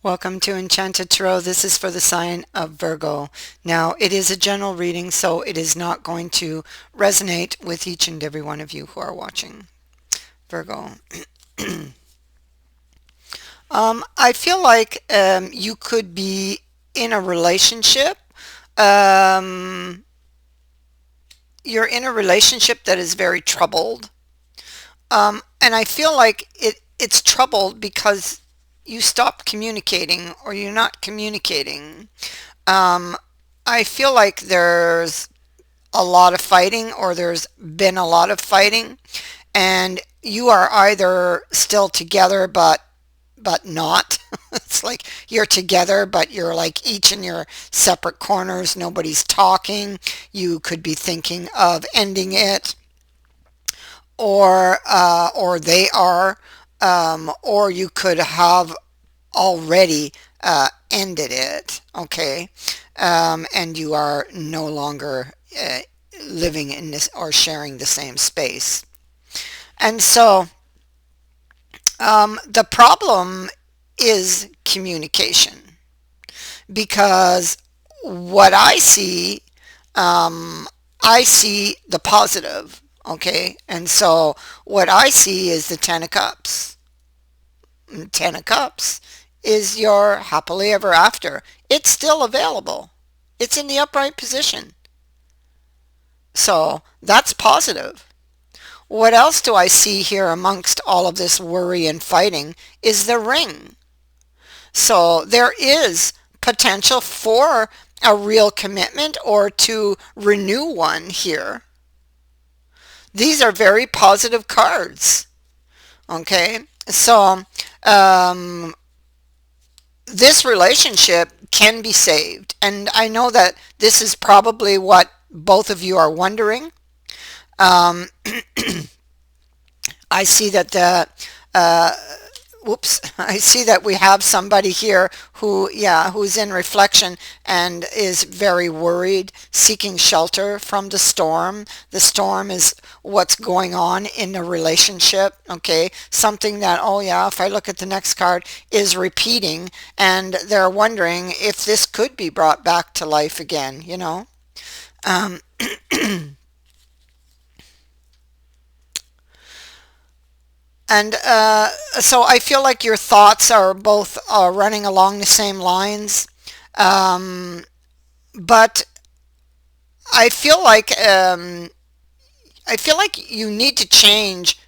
Welcome to Enchanted Tarot. This is for the sign of Virgo. Now, it is a general reading, so it is not going to resonate with each and every one of you who are watching. Virgo. I feel like you could be in a relationship. Um, you're in a relationship that is very troubled. And I feel like it's troubled because you stopped communicating or you're not communicating. Um, I feel like there's a lot of fighting or there's been a lot of fighting and you are either still together but not. It's like you're together but you're like each in your separate corners. Nobody's talking. You could be thinking of ending it or they are or you could have already ended it, okay? And you are no longer living in this or sharing the same space. And so the problem is communication because what um, I see the positive, okay? And so what I see is the Ten of Cups. Ten of Cups is your happily ever after. It's still available. It's in the upright position. So that's positive. What else do I see here amongst all of this worry and fighting is the ring. So there is potential for a real commitment or to renew one here. These are very positive cards. Okay. So um, this relationship can be saved. And I know that this is probably what both of you are wondering. Um, I see that uh, I see that we have somebody here who, yeah, who's in reflection and is very worried, seeking shelter from the storm. The storm is what's going on in the relationship, okay? Something that, oh yeah, if I look at the next card, is repeating, and they're wondering if this could be brought back to life again, you know? Um, and so I feel like your thoughts are both running along the same lines. Um, but I feel like you need to change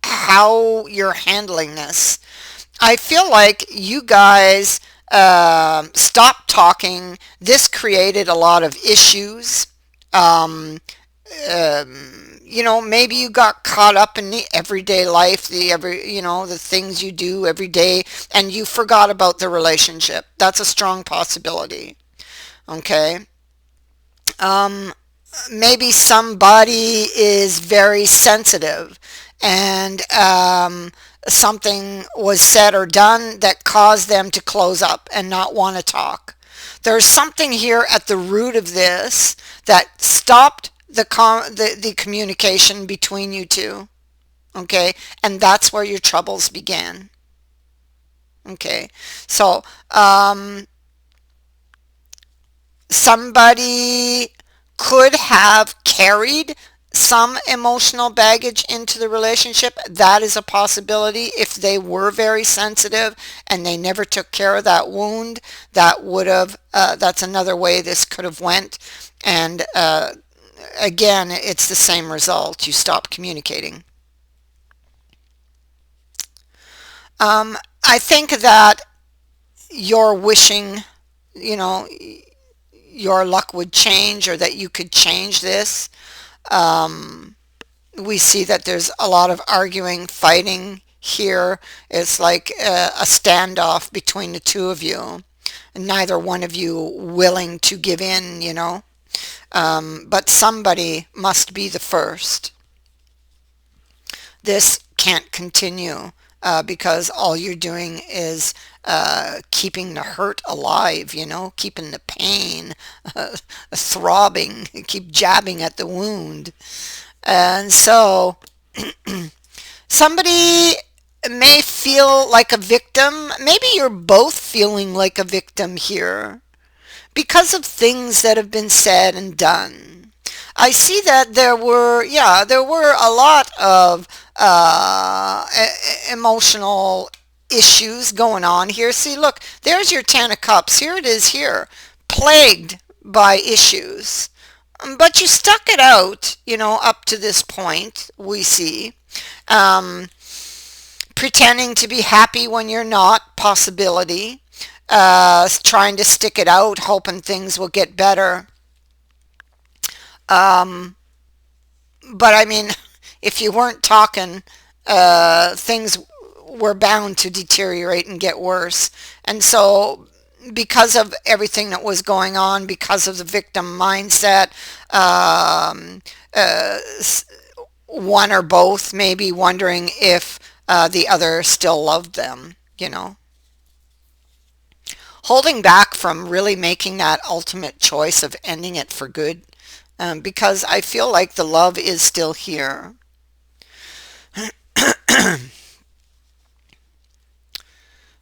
how you're handling this. I feel like you guys stopped talking. This created a lot of issues. Um, maybe you got caught up in the everyday life, the things you do every day, and you forgot about the relationship. That's a strong possibility. Okay. Um, Maybe somebody is very sensitive and something was said or done that caused them to close up and not want to talk. There's something here at the root of this that stopped the communication between you two. Okay, and that's where your troubles began. Okay, so somebody could have carried some emotional baggage into the relationship. That is a possibility. If they were very sensitive and they never took care of that wound, that would have, that's another way this could have went. And again, it's the same result. You stop communicating. I think that you're wishing, you know, your luck would change or that you could change this. Um, we see that there's a lot of arguing, fighting here. It's like a standoff between the two of you, and neither one of you willing to give in, you know. But somebody must be the first. This can't continue because all you're doing is keeping the hurt alive, you know, keeping the pain throbbing, keep jabbing at the wound. And so somebody may feel like a victim. Maybe you're both feeling like a victim here because of things that have been said and done. I see that there were a lot of emotional issues going on here. See, look, there's your Ten of Cups. Here it is here, plagued by issues. But you stuck it out, up to this point, we see. Um, Pretending to be happy when you're not, possibility. Trying to stick it out, hoping things will get better. Um, but I mean, if you weren't talking, things were bound to deteriorate and get worse. And so, because of everything that was going on, because of the victim mindset, um, uh, one or both maybe wondering if the other still loved them, holding back from really making that ultimate choice of ending it for good, because I feel like the love is still here.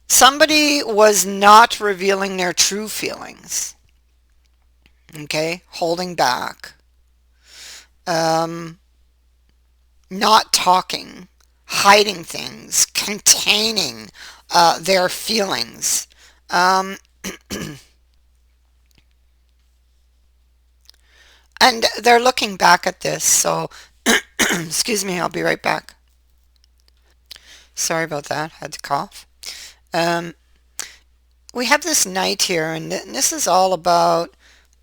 Somebody was not revealing their true feelings, okay, holding back, um, not talking, hiding things, containing their feelings. Um, and they're looking back at this, so excuse me, I'll be right back. Sorry about that, had to cough. Um, we have this knight here, and this is all about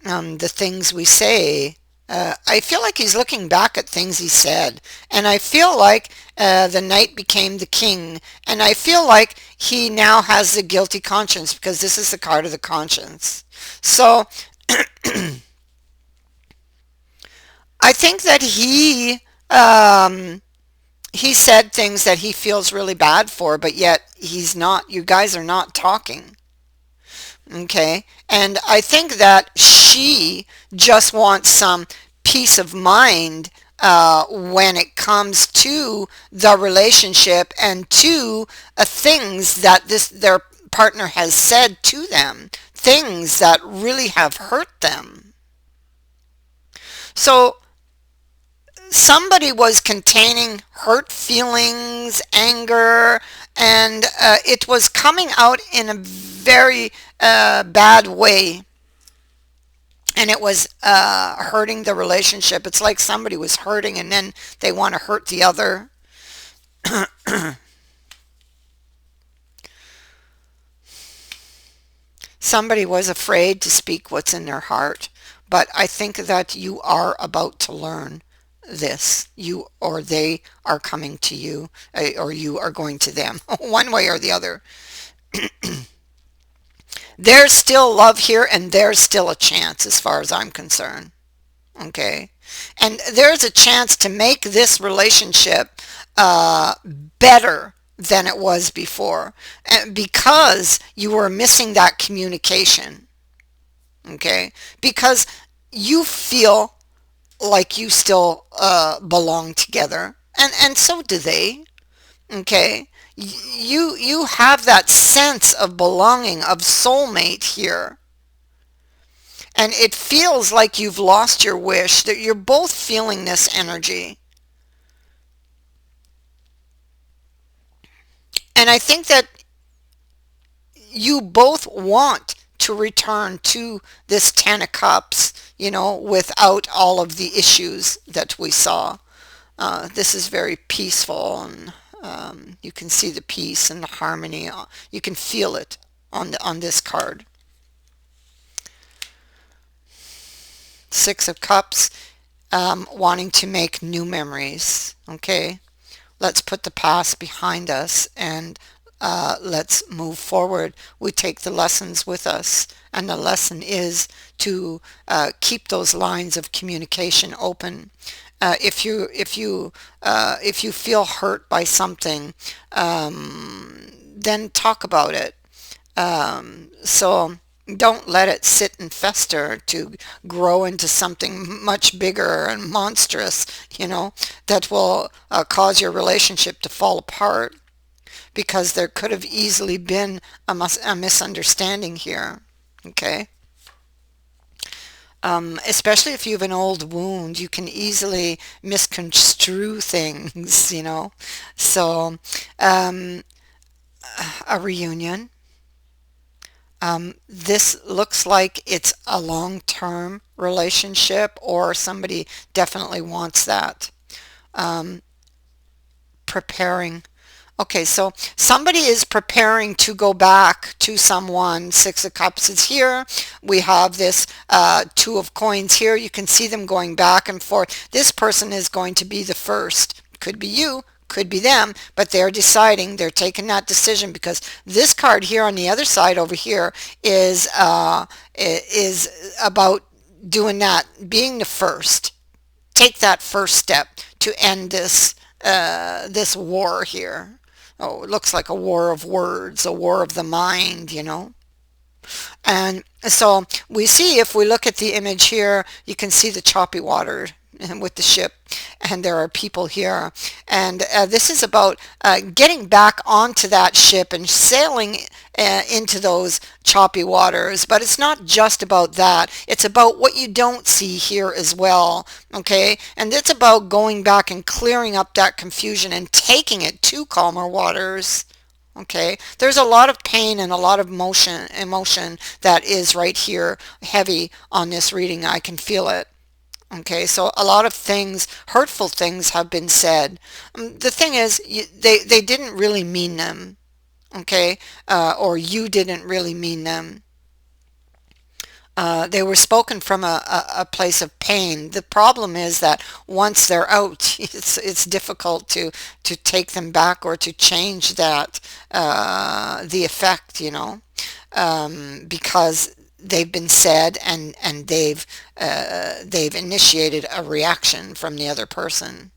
the things we say. I feel like he's looking back at things he said, and I feel like the knight became the king, and I feel like he now has the guilty conscience because this is the card of the conscience. So I think that he said things that he feels really bad for, but yet he's not. You guys are not talking. Okay. And I think that she just wants some peace of mind when it comes to the relationship and to things that their partner has said to them, things that really have hurt them. So somebody was containing hurt feelings, anger, and it was coming out in a very bad way. And it was hurting the relationship. It's like somebody was hurting and then they want to hurt the other. Somebody was afraid to speak what's in their heart. But I think that you are about to learn this. You or they are coming to you, or you are going to them, one way or the other. There's still love here, and there's still a chance as far as I'm concerned. Okay. And there's a chance to make this relationship uh, better than it was before, because you were missing that communication. Okay. Because you feel like you still belong together, and so do they. Okay. You have that sense of belonging, of soulmate here. And it feels like you've lost your wish, that you're both feeling this energy. And I think that you both want to return to this Ten of Cups, without all of the issues that we saw. This is very peaceful, and you can see the peace and the harmony. You can feel it on this card. Six of Cups, wanting to make new memories. Okay, let's put the past behind us and let's move forward. We take the lessons with us, and the lesson is to keep those lines of communication open. If you feel hurt by something, then talk about it. So don't let it sit and fester to grow into something much bigger and monstrous, that will cause your relationship to fall apart. because there could have easily been a misunderstanding here. Okay. Especially if you have an old wound, you can easily misconstrue things, you know. So, um, a reunion. This looks like it's a long-term relationship, or somebody definitely wants that. Um, Preparing. Okay, so somebody is preparing to go back to someone. Six of Cups is here. We have this Two of Coins here. You can see them going back and forth. This person is going to be the first. Could be you, could be them, but they're deciding. They're taking that decision, because this card here on the other side over here is about doing that, being the first. Take that first step to end this war here. Oh, it looks like a war of words, a war of the mind, you know. And so we see, if we look at the image here, you can see the choppy water with the ship, and there are people here. And this is about getting back onto that ship and sailing into those choppy waters. But it's not just about that. It's about what you don't see here as well. Okay? And it's about going back and clearing up that confusion and taking it to calmer waters. Okay, there's a lot of pain and a lot of emotion that is right here, heavy on this reading. I can feel it. Okay, so a lot of things, hurtful things have been said. The thing is, they didn't really mean them. Okay, or you didn't really mean them. They were spoken from a place of pain. The problem is that once they're out, it's difficult to take them back or to change that, the effect, you know, because they've been said, and they've initiated a reaction from the other person.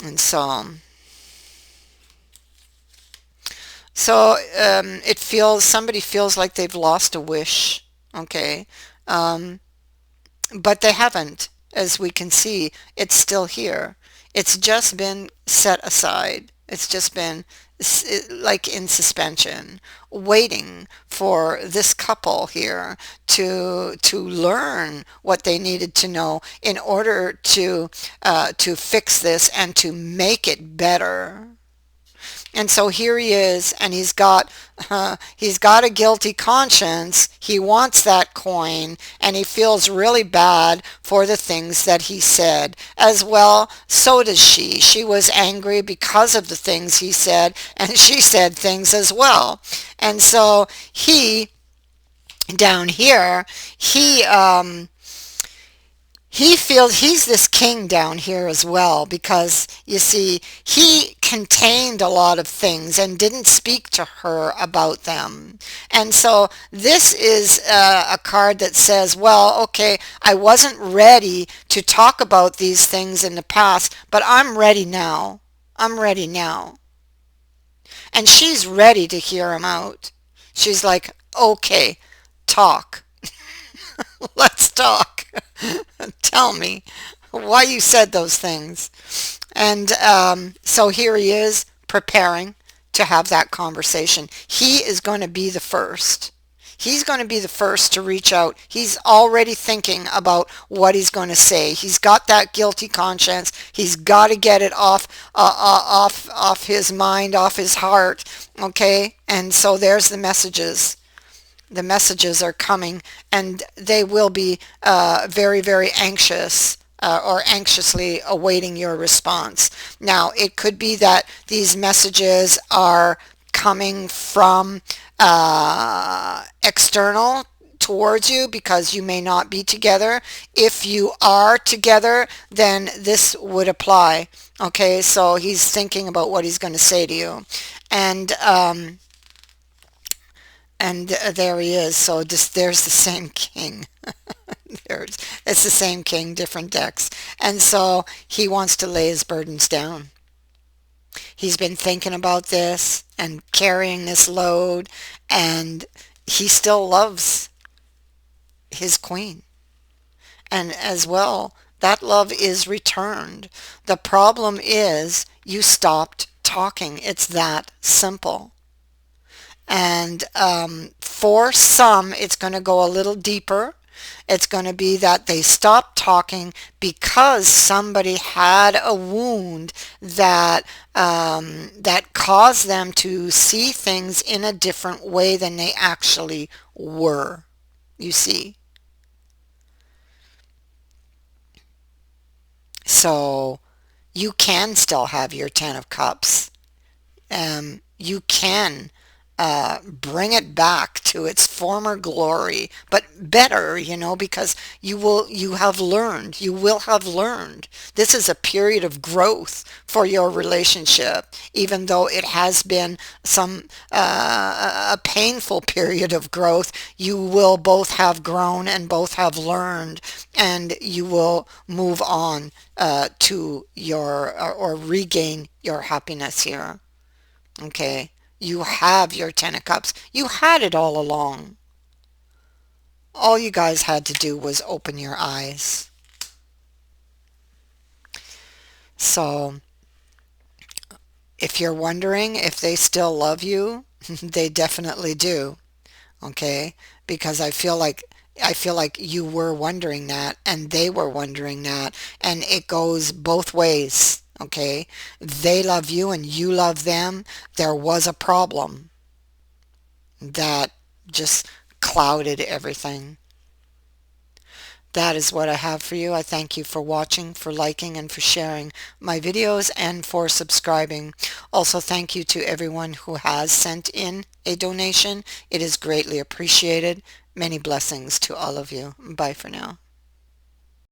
And it feels, somebody feels like they've lost a wish. Okay. Um, but they haven't. As we can see, it's still here. It's just been set aside. It's just been like in suspension, waiting for this couple here to learn what they needed to know in order to fix this and to make it better. And so here he is, and he's got a guilty conscience. He wants that coin, and he feels really bad for the things that he said. As well, so does she. She was angry because of the things he said, and she said things as well. And so he, down here, he feels he's this king down here as well, because you see, he contained a lot of things and didn't speak to her about them. And so this is a card that says, well, okay, I wasn't ready to talk about these things in the past, but I'm ready now. I'm ready now. And she's ready to hear him out. She's like, okay, talk. Let's talk. Tell me why you said those things. And so here he is, preparing to have that conversation. He is going to be the first. He's going to be the first to reach out. He's already thinking about what he's going to say. He's got that guilty conscience. He's got to get it off his mind, off his heart. Okay? And so there's the messages. The messages are coming, and they will be very, very anxious, or anxiously awaiting your response. Now, it could be that these messages are coming from external towards you, because you may not be together. If you are together, then this would apply. Okay, so he's thinking about what he's going to say to you. And there he is. So just, there's the same king. It's the same king, different decks. And so he wants to lay his burdens down. He's been thinking about this and carrying this load, and he still loves his queen. And as well, that love is returned. The problem is you stopped talking. It's that simple. And for some, it's going to go a little deeper. It's going to be that they stop talking because somebody had a wound that that caused them to see things in a different way than they actually were. You see? So you can still have your Ten of Cups. You can bring it back to its former glory, but better, because you will have learned. This is a period of growth for your relationship, even though it has been a painful period of growth. You will both have grown and both have learned, and you will move on to your or regain your happiness here. Okay, you have your Ten of Cups. You had it all along. All you guys had to do was open your eyes. So, if you're wondering if they still love you, they definitely do. Okay, because I feel like you were wondering that and they were wondering that, and it goes both ways. Okay, they love you and you love them. There was a problem that just clouded everything. That is what I have for you. I thank you for watching, for liking, and for sharing my videos, and for subscribing. Also, thank you to everyone who has sent in a donation. It is greatly appreciated. Many blessings to all of you. Bye for now.